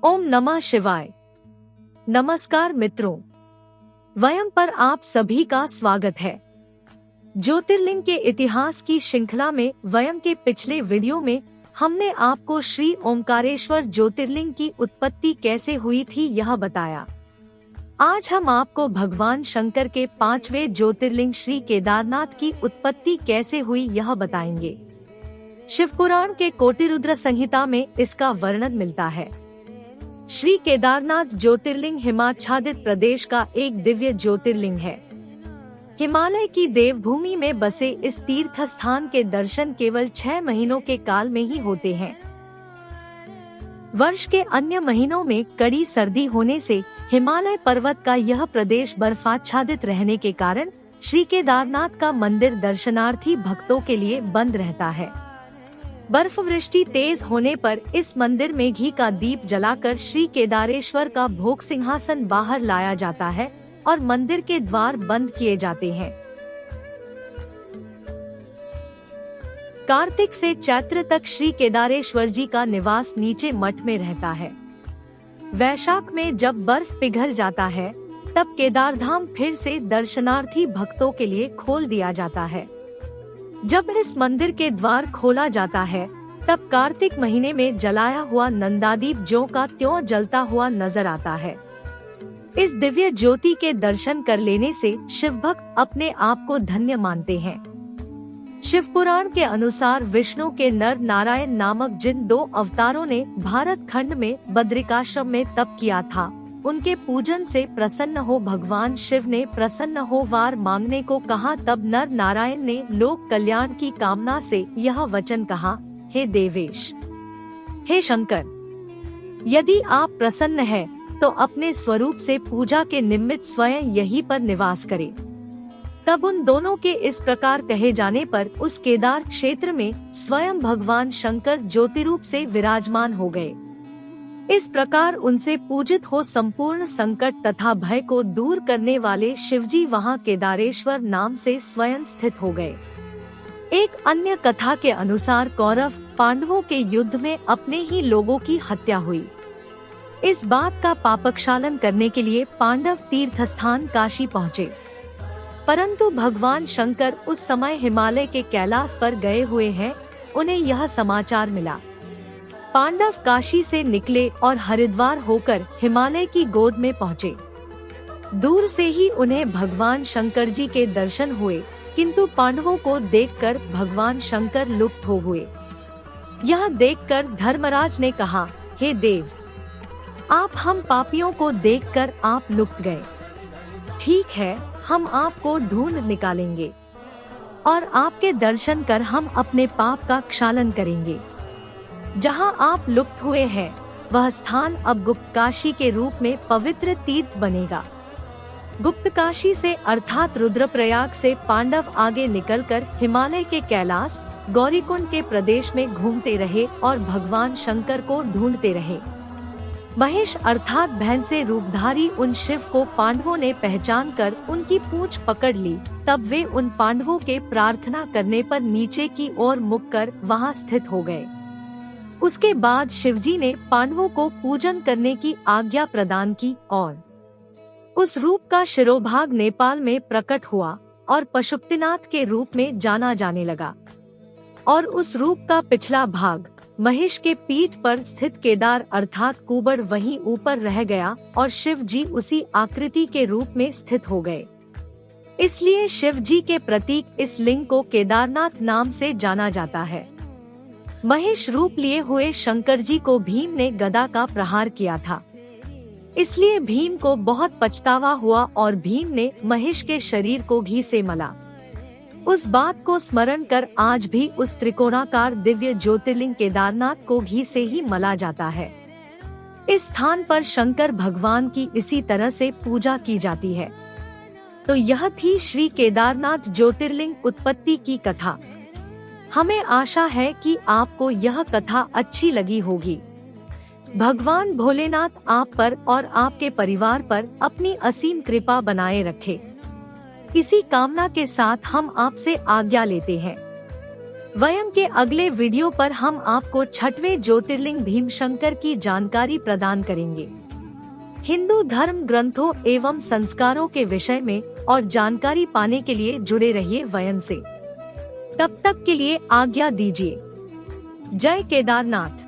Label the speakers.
Speaker 1: ओम नमः शिवाय। नमस्कार मित्रों, वयम पर आप सभी का स्वागत है। ज्योतिर्लिंग के इतिहास की श्रृंखला में वयम के पिछले वीडियो में हमने आपको श्री ओमकारेश्वर ज्योतिर्लिंग की उत्पत्ति कैसे हुई थी यह बताया। आज हम आपको भगवान शंकर के 5वें ज्योतिर्लिंग श्री केदारनाथ की उत्पत्ति कैसे हुई यह बताएंगे। शिवपुराण के कोटिरुद्र संहिता में इसका वर्णन मिलता है। श्री केदारनाथ ज्योतिर्लिंग हिमाच्छादित प्रदेश का एक दिव्य ज्योतिर्लिंग है। हिमालय की देवभूमि में बसे इस तीर्थ स्थान के दर्शन केवल 6 महीनों के काल में ही होते हैं। वर्ष के अन्य महीनों में कड़ी सर्दी होने से हिमालय पर्वत का यह प्रदेश बर्फाच्छादित रहने के कारण श्री केदारनाथ का मंदिर दर्शनार्थी भक्तों के लिए बंद रहता है। बर्फ वृष्टि तेज होने पर इस मंदिर में घी का दीप जलाकर श्री केदारेश्वर का भोग सिंहासन बाहर लाया जाता है और मंदिर के द्वार बंद किए जाते हैं। कार्तिक से चैत्र तक श्री केदारेश्वर जी का निवास नीचे मठ में रहता है। वैशाख में जब बर्फ पिघल जाता है तब केदारधाम फिर से दर्शनार्थी भक्तों के लिए खोल दिया जाता है। जब इस मंदिर के द्वार खोला जाता है तब कार्तिक महीने में जलाया हुआ नंदादीप ज्यों का त्यों जलता हुआ नजर आता है। इस दिव्य ज्योति के दर्शन कर लेने से शिवभक्त अपने आप को धन्य मानते हैं। शिवपुराण के अनुसार विष्णु के नर नारायण नामक जिन 2 अवतारों ने भारत खंड में बद्रिकाश्रम में तप किया था, उनके पूजन से प्रसन्न हो भगवान शिव ने प्रसन्न हो वार मांगने को कहा। तब नर नारायण ने लोक कल्याण की कामना से यह वचन कहा, हे देवेश, हे शंकर, यदि आप प्रसन्न हैं, तो अपने स्वरूप से पूजा के निमित्त स्वयं यहीं पर निवास करें। तब उन दोनों के इस प्रकार कहे जाने पर उस केदार क्षेत्र में स्वयं भगवान शंकर ज्योतिरूप से विराजमान हो गए। इस प्रकार उनसे पूजित हो संपूर्ण संकट तथा भय को दूर करने वाले शिवजी वहां केदारेश्वर नाम से स्वयं स्थित हो गए। एक अन्य कथा के अनुसार कौरव पांडवों के युद्ध में अपने ही लोगों की हत्या हुई। इस बात का पापक्षालन करने के लिए पांडव तीर्थ स्थान काशी पहुँचे, परंतु भगवान शंकर उस समय हिमालय के कैलाश पर गए हुए हैं। उन्हें यह समाचार मिला। पांडव काशी से निकले और हरिद्वार होकर हिमालय की गोद में पहुँचे। दूर से ही उन्हें भगवान शंकर जी के दर्शन हुए, किंतु पांडवों को देखकर भगवान शंकर लुप्त हो हुए। यह देखकर धर्मराज ने कहा, हे देव, आप हम पापियों को देखकर आप लुप्त गए। ठीक है, हम आपको ढूंढ निकालेंगे और आपके दर्शन कर हम अपने पाप का क्षालन करेंगे। जहां आप लुप्त हुए हैं वह स्थान अब गुप्त काशी के रूप में पवित्र तीर्थ बनेगा। गुप्त काशी से अर्थात रुद्रप्रयाग से पांडव आगे निकलकर हिमालय के कैलाश गौरीकुंड के प्रदेश में घूमते रहे और भगवान शंकर को ढूंढते रहे। महेश अर्थात भैंसे रूपधारी उन शिव को पांडवों ने पहचान कर उनकी पूंछ पकड़ ली। तब वे उन पांडवों के प्रार्थना करने पर नीचे की ओर मुख कर वहां स्थित हो गए। उसके बाद शिवजी ने पांडवों को पूजन करने की आज्ञा प्रदान की और उस रूप का शिरोभाग नेपाल में प्रकट हुआ और पशुपतिनाथ के रूप में जाना जाने लगा और उस रूप का पिछला भाग महेश के पीठ पर स्थित केदार अर्थात कुबड़ वहीं ऊपर रह गया और शिव जी उसी आकृति के रूप में स्थित हो गए। इसलिए शिव जी के प्रतीक इस लिंग को केदारनाथ नाम से जाना जाता है। महेश रूप लिए हुए शंकर जी को भीम ने गदा का प्रहार किया था, इसलिए भीम को बहुत पछतावा हुआ और भीम ने महेश के शरीर को घी से मला। उस बात को स्मरण कर आज भी उस त्रिकोणाकार दिव्य ज्योतिर्लिंग केदारनाथ को घी से ही मला जाता है। इस स्थान पर शंकर भगवान की इसी तरह से पूजा की जाती है। तो यह थी श्री केदारनाथ ज्योतिर्लिंग उत्पत्ति की कथा। हमें आशा है कि आपको यह कथा अच्छी लगी होगी। भगवान भोलेनाथ आप पर और आपके परिवार पर अपनी असीम कृपा बनाए रखे। इसी कामना के साथ हम आपसे आज्ञा लेते हैं। वयम के अगले वीडियो पर हम आपको छठवें ज्योतिर्लिंग भीमशंकर की जानकारी प्रदान करेंगे। हिंदू धर्म ग्रंथों एवं संस्कारों के विषय में और जानकारी पाने के लिए जुड़े रहिए वयम से। तब तक के लिए आज्ञा दीजिए। जय केदारनाथ।